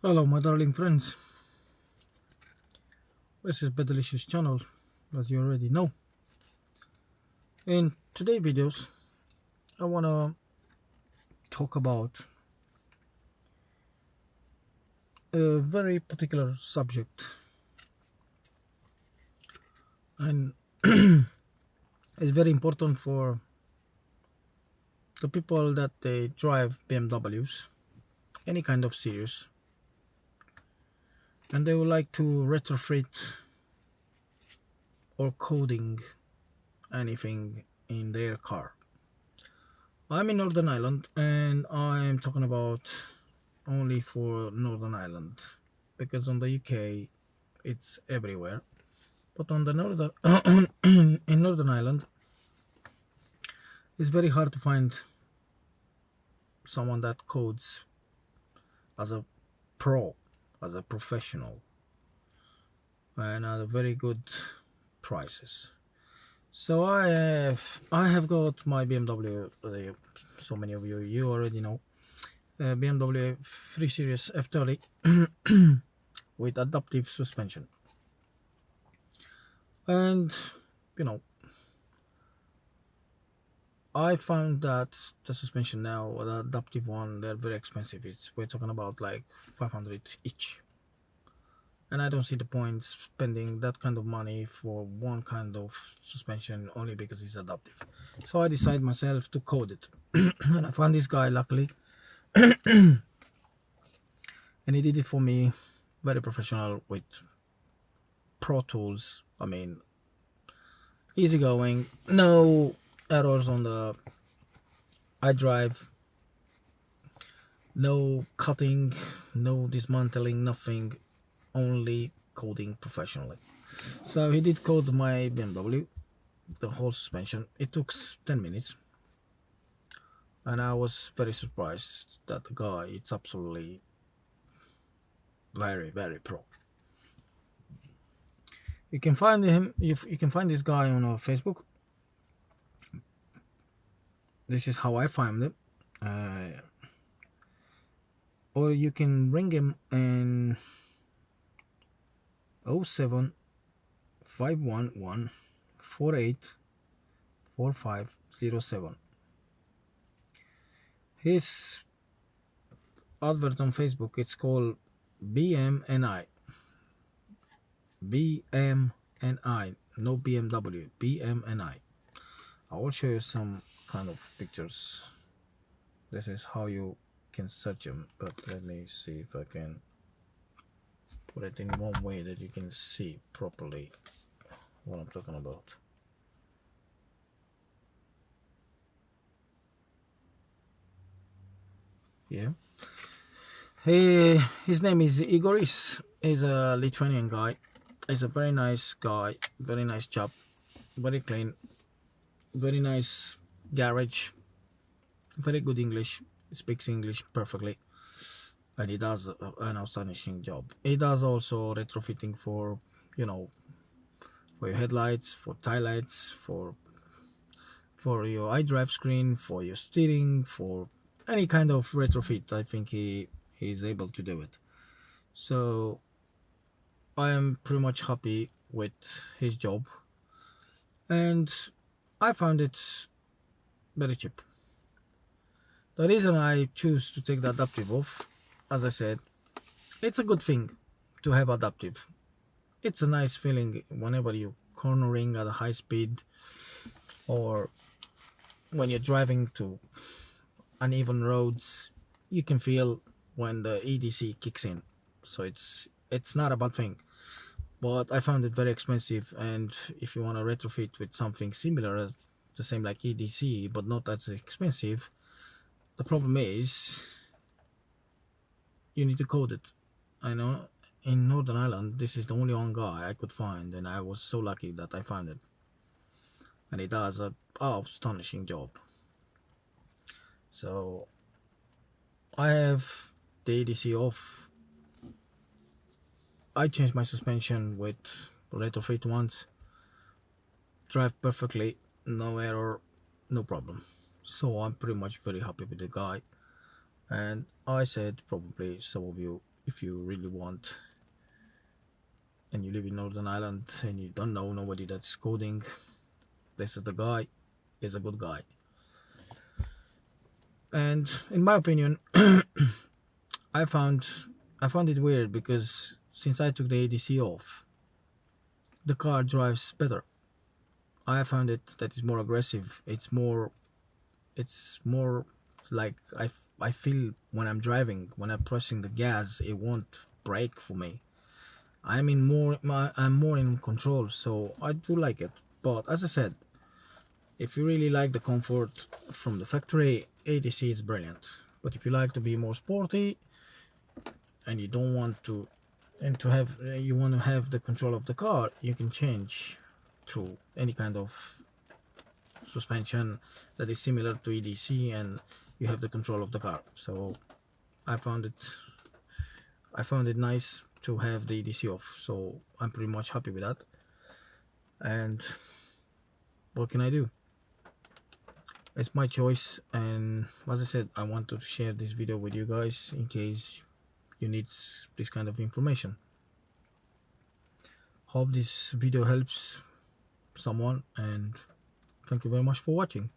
Hello my darling friends, this is bedelicious channel, as you already know. In today's videos I wanna talk about a very particular subject, and it's very important for the people that they drive BMWs, any kind of series, and they would like to retrofit or coding anything in their car. I'm in Northern Ireland and I'm talking about only for Northern Ireland, because on the UK it's everywhere, but on the northern in Northern Ireland it's very hard to find someone that codes as a pro, as a professional, and at very good prices. So I have got my BMW, so many of you already know, BMW 3 Series F30 with adaptive suspension. And you know, I found that the suspension now, the adaptive one, they're very expensive. We're talking about like 500 each, and I don't see the point spending that kind of money for one kind of suspension only because it's adaptive. So I decided myself to code it and I found this guy, luckily, and he did it for me, very professional, with pro tools. I mean, easygoing, no errors on the iDrive, no cutting, no dismantling, nothing, only coding professionally. So he did code my BMW, the whole suspension. It took 10 minutes, and I was very surprised that the guy, it's absolutely very pro. You can find him, if you can find this guy on Facebook. This is how I found him, or you can ring him in 07511 484507. His advert on Facebook, it's called BMNI. BMNI, no BMW, BMNI. I will show you some kind of pictures. This is how you can search them, but let me see if I can put it in one way that you can see properly what I'm talking about. Yeah, his name is Igoris. He's a Lithuanian guy. He's a very nice guy, very nice chap, very clean, very nice garage, very good English, speaks English perfectly, and he does an outstanding job. He does also retrofitting for, you know, for your headlights, for taillights, for your iDrive screen, for your steering, for any kind of retrofit. I think he's able to do it. So I am pretty much happy with his job, and I found it very cheap. The reason I choose to take the adaptive off, as I said, it's a good thing to have adaptive. It's a nice feeling whenever you're cornering at a high speed, or when you're driving to uneven roads. You can feel when the EDC kicks in. So it's not a bad thing, but I found it very expensive. And if you want to retrofit with something similar, the same like EDC but not as expensive, the problem is you need to code it. I know in Northern Ireland this is the only one guy I could find, and I was so lucky that I found it, and he does an astonishing job. So I have the EDC off. I changed my suspension with retrofit once, drive perfectly, no error, no problem. So I'm pretty much very happy with the guy, and I said probably some of you if you really want, and you live in Northern Ireland and you don't know nobody that's coding, this is the guy. Is a good guy. And in my opinion, I found I found it weird because since I took the ADC off, the car drives better. I found it that it's more aggressive. It's more like I feel when I'm driving, when I'm pressing the gas, it won't brake for me. I'm more in control, so I do like it. But as I said, if you really like the comfort from the factory, ADC is brilliant. But if you like to be more sporty and you don't want to and to have you want to have the control of the car, you can change to any kind of suspension that is similar to EDC, and you have the control of the car. So I found it nice to have the EDC off, so I'm pretty much happy with that. And what can I do? It's my choice, and as I said, I want to share this video with you guys in case you need this kind of information. Hope this video helps someone, and thank you very much for watching.